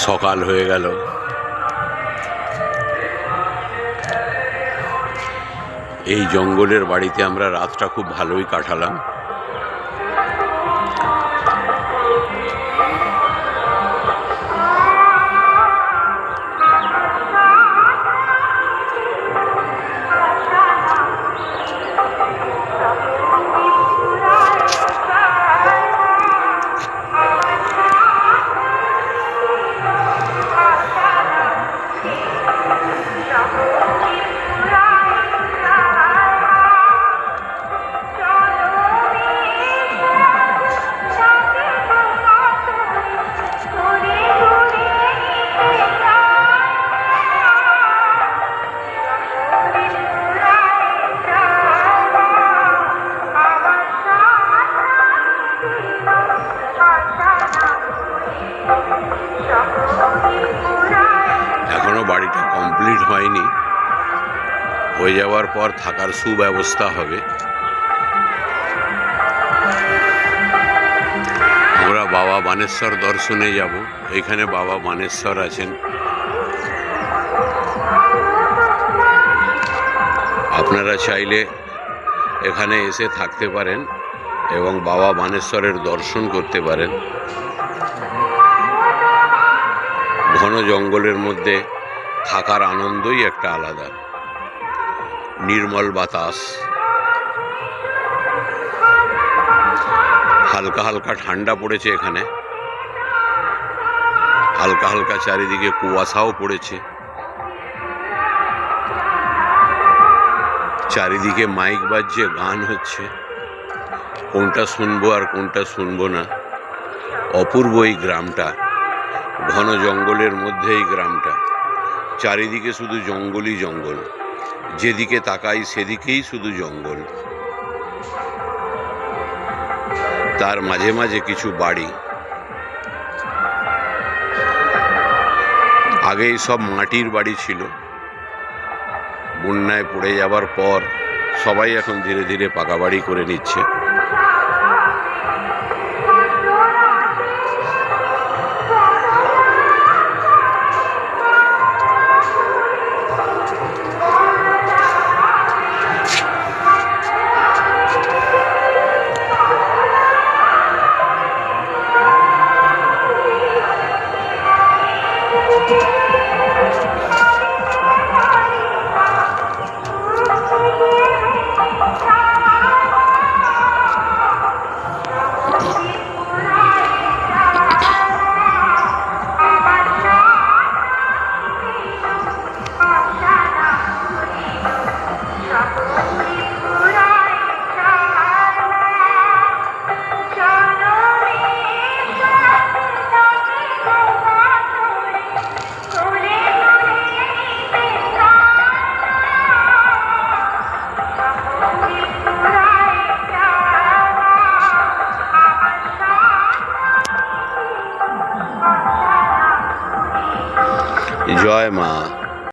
সকাল হয়ে গেল। এই জঙ্গলের বাড়িতে আমরা রাতটা খুব ভালোই কাটালাম। এখনো বাড়িটা কমপ্লিট হয়নি, হয়ে যাওয়ার পর থাকার সুব্যবস্থা হবে। আমরা বাবা বানেশ্বর দর্শনে যাব। এখানে বাবা বানেশ্বর আছেন। আপনারা চাইলে এখানে এসে থাকতে পারেন এবং বাবা বানেশ্বরের দর্শন করতে পারেন। ঘন জঙ্গলের মধ্যে থাকার আনন্দই একটা আলাদা। নির্মল বাতাস, হালকা হালকা ঠান্ডা পড়েছে এখানে, হালকা হালকা চারিদিকে কুয়াশাও পড়েছে। চারিদিকে মাইক বাজছে, গান হচ্ছে, কোনটা শুনবো আর কোনটা শুনবো না। অপূর্ব এই গ্রামটা, ঘন জঙ্গলের মধ্যে এই গ্রামটা, চারিদিকে শুধু জঙ্গলই জঙ্গল, যেদিকে তাকাই সেদিকেই শুধু জঙ্গল। তার মাঝে মাঝে কিছু বাড়ি। আগে সব মাটির বাড়ি ছিল, বন্যায় পড়ে যাবার পর সবাই এখন ধীরে ধীরে পাকা বাড়ি করে নিচ্ছে। জয় মা।